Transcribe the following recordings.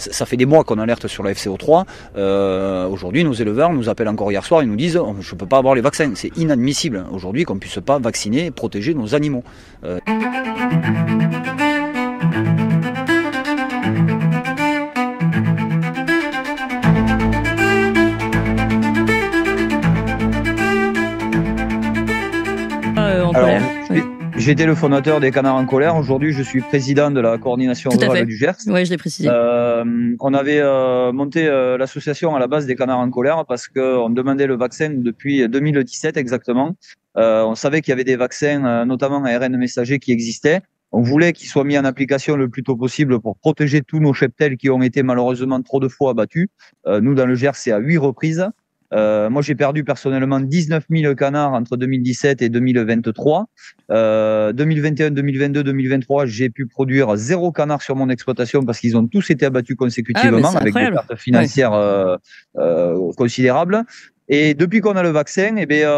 Ça fait des mois qu'on alerte sur la FCO3. Aujourd'hui, nos éleveurs nous appellent encore hier soir, ils nous disent oh, je ne peux pas avoir les vaccins. C'est inadmissible aujourd'hui qu'on ne puisse pas vacciner et protéger nos animaux. Alors, j'étais le fondateur des Canards en colère. Aujourd'hui, je suis président de la coordination rurale du Gers. Oui, je l'ai précisé. On avait monté l'association à la base des Canards en colère parce qu'on demandait le vaccin depuis 2017 exactement. On savait qu'il y avait des vaccins, notamment ARN messager, qui existaient. On voulait qu'ils soient mis en application le plus tôt possible pour protéger tous nos cheptels qui ont été malheureusement trop de fois abattus. Nous, dans le Gers, c'est à 8 reprises. Moi, j'ai perdu personnellement 19 000 canards entre 2017 et 2023. 2021, 2022, 2023, j'ai pu produire 0 canard sur mon exploitation parce qu'ils ont tous été abattus consécutivement avec des pertes financières considérables. Et depuis qu'on a le vaccin, eh bien,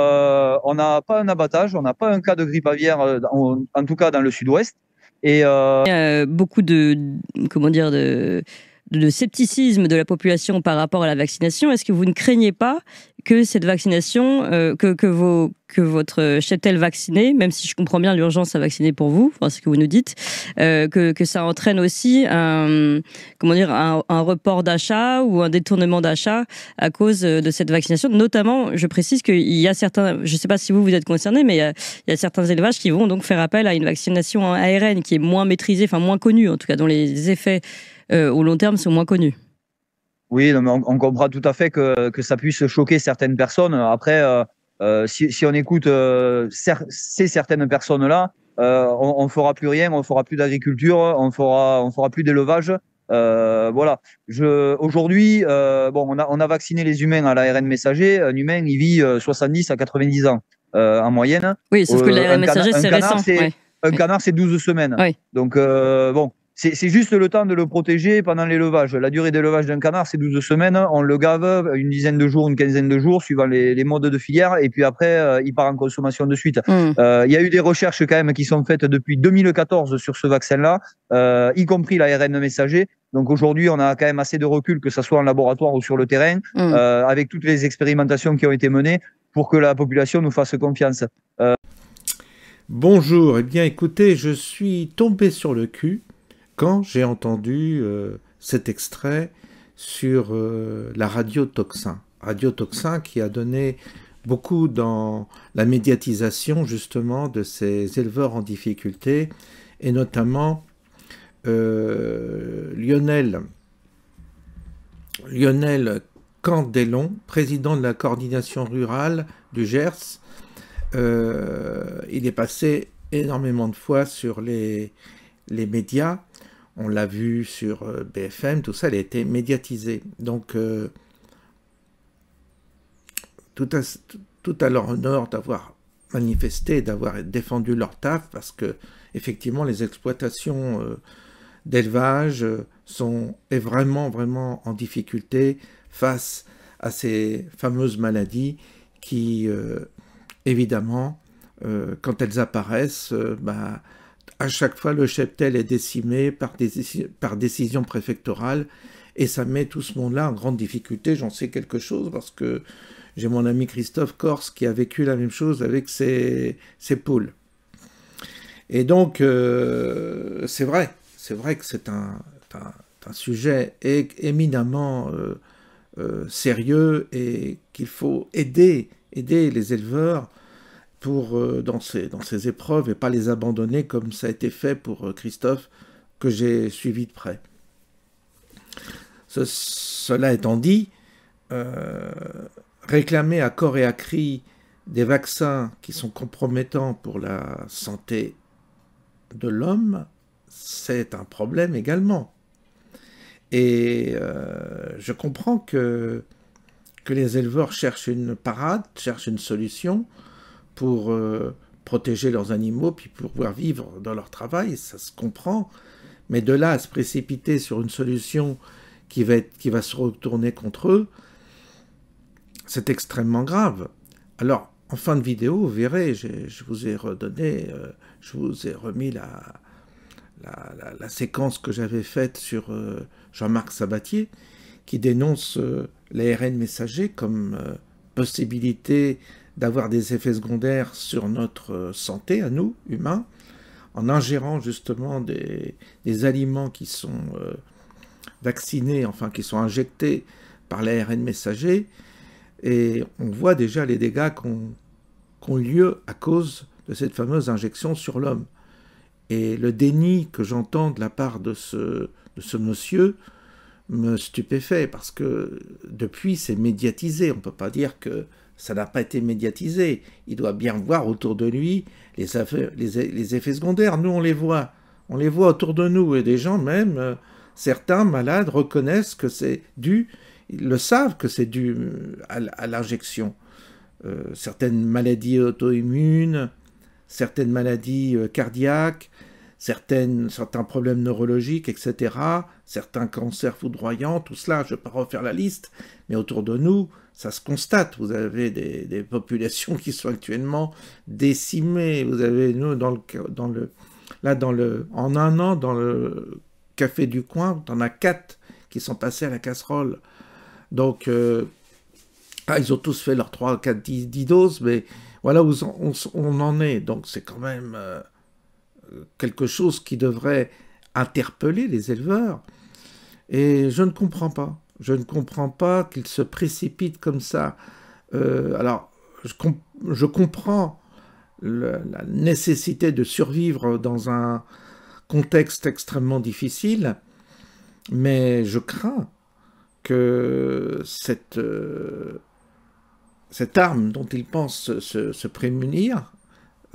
on n'a pas un abattage, on n'a pas un cas de grippe aviaire, en tout cas dans le sud-ouest. Et beaucoup de scepticisme de la population par rapport à la vaccination. Est-ce que vous ne craignez pas que cette vaccination, que votre cheptel vacciné, même si je comprends bien l'urgence à vacciner pour vous, enfin, ce que vous nous dites, que ça entraîne aussi un report d'achat ou un détournement d'achat à cause de cette vaccination. Notamment, je précise qu'il y a certains, je ne sais pas si vous êtes concernés, mais il y a certains élevages qui vont donc faire appel à une vaccination en ARN qui est moins maîtrisée, enfin moins connue, en tout cas dont les effets au long terme sont moins connus. Oui, on comprend tout à fait que ça puisse choquer certaines personnes. Après, si on écoute ces certaines personnes-là, on fera plus rien, on fera plus d'agriculture, on fera plus d'élevage. Voilà. Aujourd'hui, on a vacciné les humains à l'ARN messager. Un humain, il vit 70 à 90 ans en moyenne. Oui, sauf que l'ARN messager, c'est récent. Un canard, c'est 12 semaines. Oui. Donc, c'est juste le temps de le protéger pendant l'élevage. La durée d'élevage d'un canard, c'est 12 semaines. On le gave une dizaine de jours, une quinzaine de jours, suivant les modes de filière. Et puis après, il part en consommation de suite. Il y a eu des recherches quand même qui sont faites depuis 2014 sur ce vaccin-là, y compris l'ARN messager. Donc aujourd'hui, on a quand même assez de recul, que ce soit en laboratoire ou sur le terrain, avec toutes les expérimentations qui ont été menées pour que la population nous fasse confiance. Bonjour, eh bien écoutez, je suis tombé sur le cul quand j'ai entendu cet extrait sur la radio Tocsin. Radio Tocsin qui a donné beaucoup dans la médiatisation justement de ces éleveurs en difficulté, et notamment Lionel Candelon, président de la coordination rurale du Gers. Il est passé énormément de fois sur les médias. On l'a vu sur BFM, tout ça, elle a été médiatisée. Donc, tout à leur honneur d'avoir manifesté, d'avoir défendu leur taf, parce que effectivement, les exploitations d'élevage sont vraiment, vraiment en difficulté face à ces fameuses maladies qui, évidemment, quand elles apparaissent, à chaque fois, le cheptel est décimé par décision préfectorale, et ça met tout ce monde-là en grande difficulté. J'en sais quelque chose parce que j'ai mon ami Christophe Corse qui a vécu la même chose avec ses poules. Et donc, c'est vrai que c'est un sujet éminemment sérieux, et qu'il faut aider les éleveurs dans ces épreuves, et pas les abandonner comme ça a été fait pour Christophe, que j'ai suivi de près. Cela étant dit, réclamer à corps et à cri des vaccins qui sont compromettants pour la santé de l'homme, c'est un problème également. Et je comprends que les éleveurs cherchent une parade, cherchent une solution pour protéger leurs animaux, puis pour pouvoir vivre dans leur travail, ça se comprend. Mais de là à se précipiter sur une solution qui va se retourner contre eux, c'est extrêmement grave. Alors, en fin de vidéo, vous verrez, je vous ai remis la séquence que j'avais faite sur Jean-Marc Sabatier, qui dénonce l'ARN messager comme possibilité d'avoir des effets secondaires sur notre santé, à nous, humains, en ingérant justement des aliments qui sont vaccinés, enfin qui sont injectés par l'ARN messager, et on voit déjà les dégâts qui ont lieu à cause de cette fameuse injection sur l'homme. Et le déni que j'entends de la part de ce monsieur me stupéfait, parce que depuis c'est médiatisé, on ne peut pas dire que ça n'a pas été médiatisé. Il doit bien voir autour de lui les effets secondaires. Nous, on les voit autour de nous, et des gens même, certains malades reconnaissent que c'est dû, ils le savent que c'est dû à l'injection. Certaines maladies auto-immunes, certaines maladies cardiaques, certains problèmes neurologiques, etc., certains cancers foudroyants, tout cela, je ne vais pas refaire la liste, mais autour de nous, ça se constate. Vous avez des populations qui sont actuellement décimées. Vous avez, nous, en un an, dans le café du coin, on a 4 qui sont passés à la casserole. Donc, ils ont tous fait leurs 3, 4, 10 doses, mais voilà où on en est. Donc, c'est quand même quelque chose qui devrait interpeller les éleveurs. Et je ne comprends pas. Je ne comprends pas qu'ils se précipitent comme ça. Alors, je comprends la nécessité de survivre dans un contexte extrêmement difficile, mais je crains que cette arme dont ils pensent se prémunir,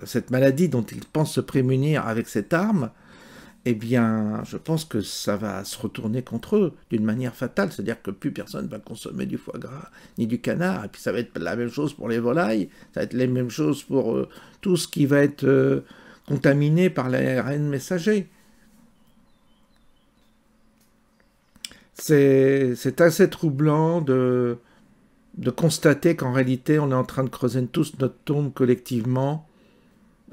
cette maladie dont ils pensent se prémunir avec cette arme, eh bien, je pense que ça va se retourner contre eux d'une manière fatale, c'est-à-dire que plus personne ne va consommer du foie gras ni du canard, et puis ça va être la même chose pour les volailles, ça va être la même chose pour tout ce qui va être contaminé par l'ARN messager. C'est assez troublant de constater qu'en réalité, on est en train de creuser tous notre tombe collectivement.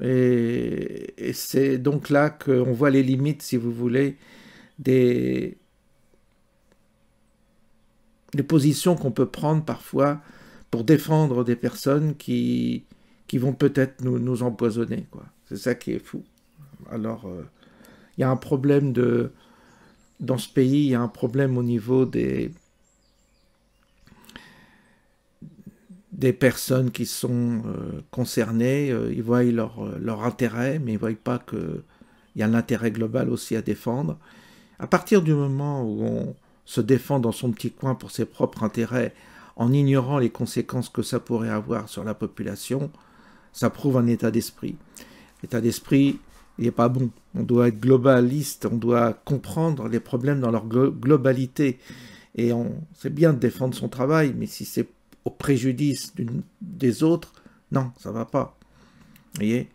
Et c'est donc là qu'on voit les limites, si vous voulez, des positions qu'on peut prendre parfois pour défendre des personnes qui vont peut-être nous empoisonner, quoi. C'est ça qui est fou. Alors, il y a un problème dans ce pays, il y a un problème au niveau des personnes qui sont concernées. Ils voient leur intérêt, mais ils ne voient pas qu'il y a l'intérêt global aussi à défendre. À partir du moment où on se défend dans son petit coin pour ses propres intérêts, en ignorant les conséquences que ça pourrait avoir sur la population, ça prouve un état d'esprit. L'état d'esprit, il n'est pas bon. On doit être globaliste, on doit comprendre les problèmes dans leur globalité. Et c'est bien de défendre son travail, mais si c'est au préjudice des autres, non, ça va pas. Vous voyez,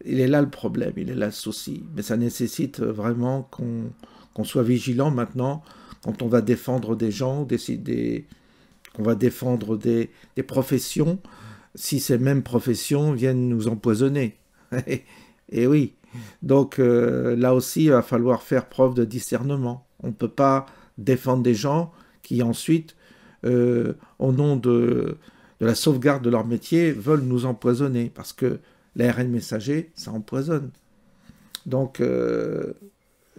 il est là le problème, il est là le souci. Mais ça nécessite vraiment qu'on soit vigilant maintenant quand on va défendre des gens, qu'on va défendre des professions, si ces mêmes professions viennent nous empoisonner. Et oui, donc là aussi, il va falloir faire preuve de discernement. On ne peut pas défendre des gens qui ensuite, au nom de la sauvegarde de leur métier, veulent nous empoisonner, parce que l'ARN messager, ça empoisonne. Donc,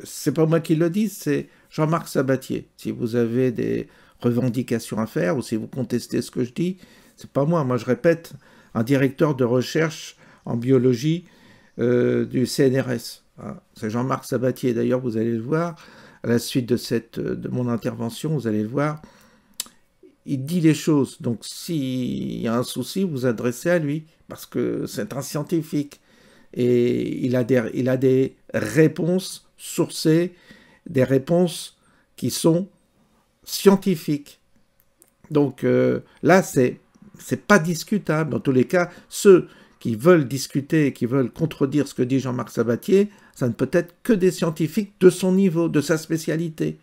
c'est pas moi qui le dis, c'est Jean-Marc Sabatier. Si vous avez des revendications à faire, ou si vous contestez ce que je dis, c'est pas moi. Moi, je répète, un directeur de recherche en biologie du CNRS. Hein. C'est Jean-Marc Sabatier. D'ailleurs, vous allez le voir, à la suite de mon intervention, vous allez le voir, il dit les choses. Donc, s'il y a un souci, vous vous adressez à lui, parce que c'est un scientifique. Et il a des réponses sourcées, des réponses qui sont scientifiques. Donc là, c'est pas discutable. Dans tous les cas, ceux qui veulent discuter, qui veulent contredire ce que dit Jean-Marc Sabatier, ça ne peut être que des scientifiques de son niveau, de sa spécialité.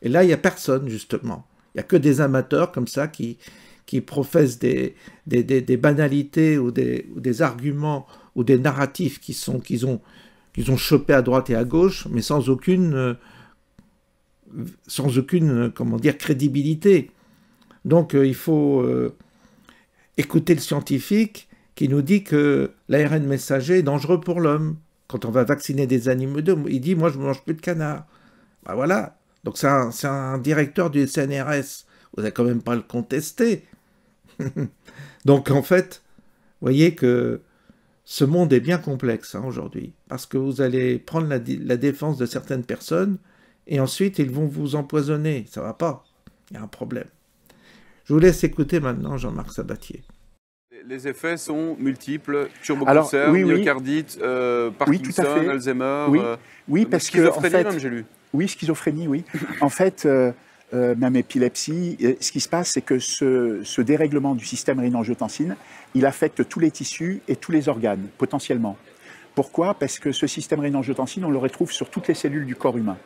Et là, il n'y a personne, justement. Il n'y a que des amateurs comme ça qui professent des banalités ou des arguments ou des narratifs qui qu'ils ont chopé à droite et à gauche, mais sans aucune comment dire, crédibilité. Donc il faut écouter le scientifique qui nous dit que l'ARN messager est dangereux pour l'homme. Quand on va vacciner des animaux, il dit « moi je ne mange plus de canard ». Ben voilà, donc c'est un directeur du CNRS, vous n'allez quand même pas le contester. Donc en fait, vous voyez que ce monde est bien complexe aujourd'hui, parce que vous allez prendre la défense de certaines personnes, et ensuite ils vont vous empoisonner, ça ne va pas, il y a un problème. Je vous laisse écouter maintenant Jean-Marc Sabatier. Les effets sont multiples, turbocancer, myocardite, Parkinson, Alzheimer, oui, parce que schizophrénie en fait, même, j'ai lu. Oui, schizophrénie, oui. En fait, même épilepsie, ce qui se passe, c'est que ce dérèglement du système rénin-angiotensine, il affecte tous les tissus et tous les organes, potentiellement. Pourquoi? Parce que ce système rénin-angiotensine, on le retrouve sur toutes les cellules du corps humain.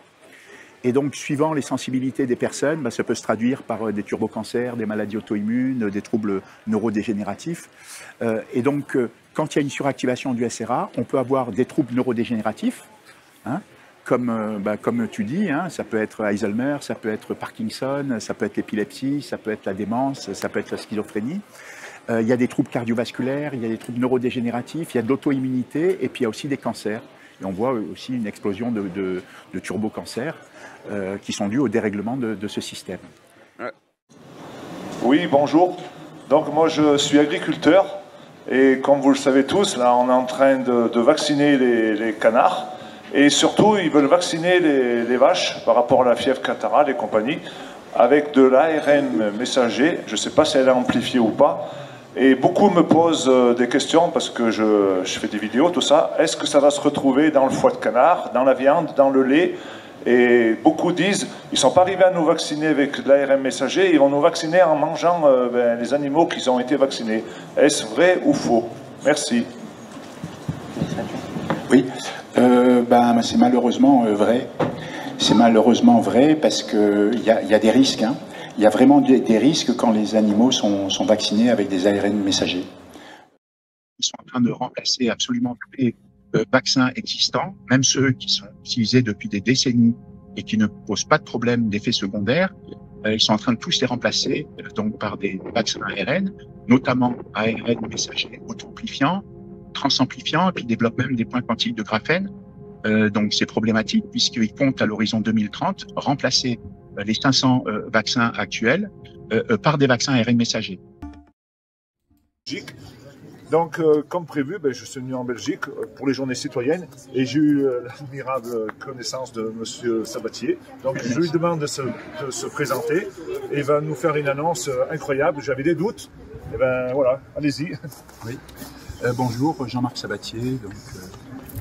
Et donc, suivant les sensibilités des personnes, ça peut se traduire par des turbocancers, des maladies auto-immunes, des troubles neurodégénératifs. Et donc, quand il y a une suractivation du SRA, on peut avoir des troubles neurodégénératifs, hein, comme tu dis, hein, ça peut être Alzheimer, ça peut être Parkinson, ça peut être l'épilepsie, ça peut être la démence, ça peut être la schizophrénie. Il y a des troubles cardiovasculaires, il y a des troubles neurodégénératifs, il y a de l'auto-immunité et puis il y a aussi des cancers. Et on voit aussi une explosion de turbocancers qui sont dus au dérèglement de ce système. Oui, bonjour. Donc moi je suis agriculteur et comme vous le savez tous, là on est en train de vacciner les canards et surtout ils veulent vacciner les vaches par rapport à la fièvre catarrhale et compagnie avec de l'ARN messager. Je ne sais pas si elle est amplifiée ou pas. Et beaucoup me posent des questions parce que je fais des vidéos, tout ça. Est-ce que ça va se retrouver dans le foie de canard, dans la viande, dans le lait? Et beaucoup disent, ils ne sont pas arrivés à nous vacciner avec de l'ARN messager, ils vont nous vacciner en mangeant les animaux qui ont été vaccinés. Est-ce vrai ou faux? Merci. Oui, c'est malheureusement vrai. C'est malheureusement vrai parce qu'il y a des risques. Hein. Il y a vraiment des risques quand les animaux sont vaccinés avec des ARN messagers. Ils sont en train de remplacer absolument tous les vaccins existants, même ceux qui sont utilisés depuis des décennies et qui ne posent pas de problème d'effets secondaires. Ils sont en train de tous les remplacer donc par des vaccins ARN, notamment ARN messagers auto-amplifiants, transamplifiants, et puis développent même des points quantiques de graphène. Donc c'est problématique puisqu'ils comptent à l'horizon 2030 remplacer les 500 vaccins actuels par des vaccins ARN messagers. Donc, comme prévu, je suis venu en Belgique pour les journées citoyennes et j'ai eu l'admirable connaissance de M. Sabatier. Donc, je lui demande de se présenter et il va nous faire une annonce incroyable. J'avais des doutes. Et voilà, allez-y. Oui. Bonjour, Jean-Marc Sabatier. Donc,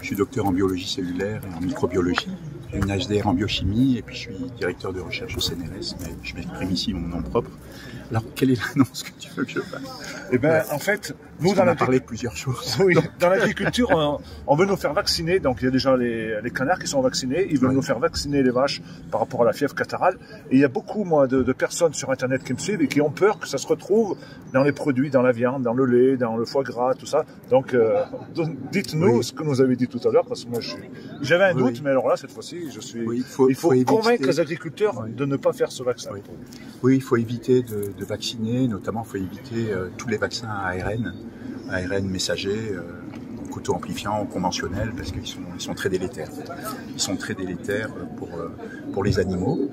je suis docteur en biologie cellulaire et en microbiologie. J'ai une HDR en biochimie et puis je suis directeur de recherche au CNRS, mais je m'exprime ici mon nom propre. Alors, quelle est l'annonce que tu veux que je fasse? En fait, nous, on a parlé de plusieurs choses. Oui, dans l'agriculture, on veut nous faire vacciner. Donc, il y a déjà les canards qui sont vaccinés. Ils veulent nous faire vacciner les vaches par rapport à la fièvre catarrhale. Et il y a beaucoup, de personnes sur Internet qui me suivent et qui ont peur que ça se retrouve dans les produits, dans la viande, dans le lait, dans le foie gras, tout ça. Donc, dites-nous ce que nous avez dit tout à l'heure, parce que moi, j'avais un doute, mais alors là, cette fois-ci, il faut convaincre les agriculteurs de ne pas faire ce vaccin. Oui, il faut éviter de vacciner, notamment il faut éviter tous les vaccins ARN messagers, auto-amplifiants, conventionnels, parce qu'ils sont très délétères. Ils sont très délétères pour les animaux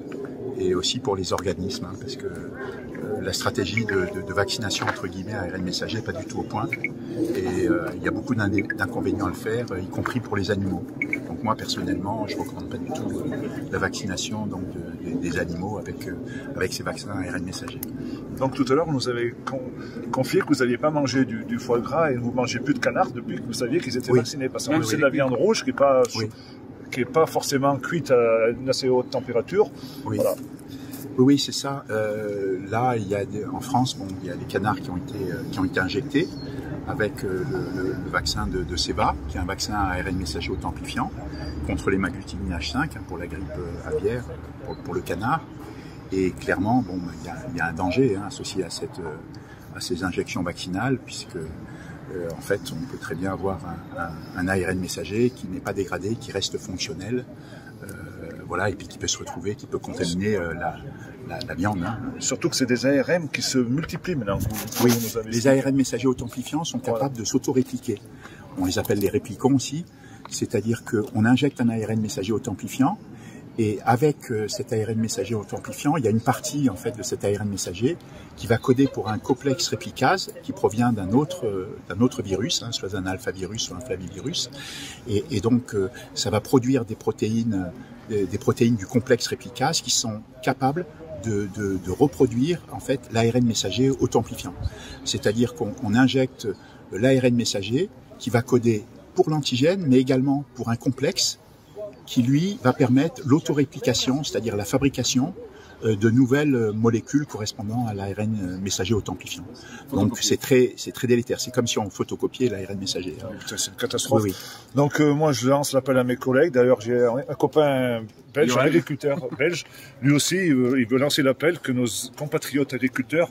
et aussi pour les organismes, hein, parce que la stratégie de vaccination entre guillemets ARN messager n'est pas du tout au point et il y a beaucoup d'inconvénients à le faire, y compris pour les animaux. Donc moi personnellement, je ne recommande pas du tout la vaccination donc, des animaux avec ces vaccins ARN messagers. Donc tout à l'heure, vous nous avez confié que vous n'alliez pas manger du foie gras et vous ne mangez plus de canard depuis que vous saviez qu'ils étaient vaccinés, parce que c'est de la viande rouge qui n'est pas forcément cuite à une assez haute température. Oui. Voilà. Oui, c'est ça. Là, en France, il y a des canards qui ont été injectés avec le vaccin de Ceva, qui est un vaccin ARN messager auto-amplifiant contre l'hémagglutinin H5 pour la grippe aviaire pour le canard. Et clairement, il y a un danger associé à ces injections vaccinales puisque en fait, on peut très bien avoir un ARN messager qui n'est pas dégradé, qui reste fonctionnel, voilà, et puis qui peut se retrouver, qui peut contaminer la viande. Hein. Surtout que c'est des ARN qui se multiplient maintenant. Oui, les ARN messagers auto-amplifiants sont capables de s'auto-répliquer. On les appelle les réplicons aussi, c'est-à-dire qu'on injecte un ARN messager auto-amplifiant, et avec cet ARN messager auto-amplifiant, il y a une partie en fait de cet ARN messager qui va coder pour un complexe réplicase qui provient d'un autre virus, hein, soit un alphavirus ou un flavivirus, et donc ça va produire des protéines du complexe réplicase qui sont capables de reproduire en fait l'ARN messager auto-amplifiant. C'est-à-dire qu'on injecte l'ARN messager qui va coder pour l'antigène, mais également pour un complexe qui, lui, va permettre l'autoréplication, c'est-à-dire la fabrication de nouvelles molécules correspondant à l'ARN messager auto-amplifiant. Donc c'est très délétère. C'est comme si on photocopiait l'ARN messager. C'est une catastrophe. Oui. Donc moi je lance l'appel à mes collègues. D'ailleurs j'ai un copain belge, un agriculteur belge. Lui aussi il veut lancer l'appel que nos compatriotes agriculteurs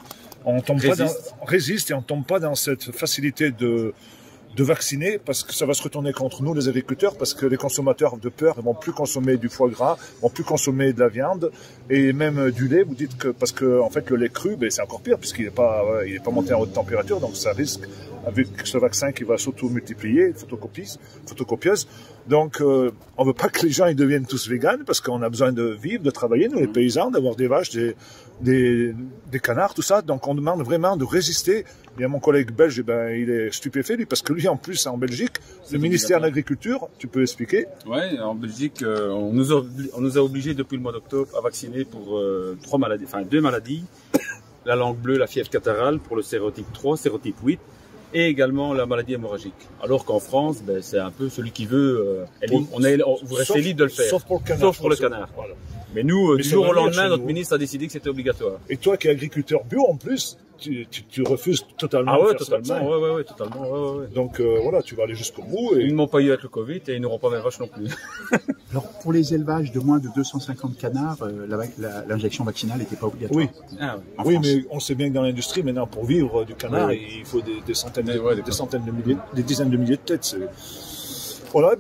résistent et on ne tombe pas dans cette facilité de vacciner, parce que ça va se retourner contre nous, les agriculteurs, parce que les consommateurs de peur ne vont plus consommer du foie gras, vont plus consommer de la viande et même du lait. Vous dites que parce que en fait le lait cru, ben c'est encore pire puisqu'il n'est pas monté à haute température, donc ça risque avec ce vaccin qui va s'auto-multiplier, photocopieuse. Donc on veut pas que les gens ils deviennent tous véganes parce qu'on a besoin de vivre, de travailler, nous les paysans, d'avoir des vaches, des canards, tout ça. Donc on demande vraiment de résister. Il y a mon collègue belge, il est stupéfait, lui, parce que lui, en plus, en Belgique, le ministère de l'Agriculture, tu peux expliquer? Ouais, en Belgique, on nous a obligés depuis le mois d'octobre à vacciner pour deux maladies, la langue bleue, la fièvre catarrhale pour le sérotype 3, sérotype 8, et également la maladie hémorragique. Alors qu'en France, c'est un peu celui qui veut, vous restez libre de le faire. Sauf pour le canard. Voilà. Mais nous, du jour au lendemain, notre ministre a décidé que c'était obligatoire. Et toi qui es agriculteur bio en plus, tu refuses totalement. Ah ouais, totalement. Ouais, totalement. Ouais. Donc voilà, tu vas aller jusqu'au bout. Et... Ils ne m'ont pas eu avec le Covid et ils n'auront pas mes vaches non plus. Alors pour les élevages de moins de 250 canards, l'injection vaccinale n'était pas obligatoire. Oui, oui, mais on sait bien que dans l'industrie maintenant, pour vivre du canard, il faut des dizaines de milliers de têtes. Voilà,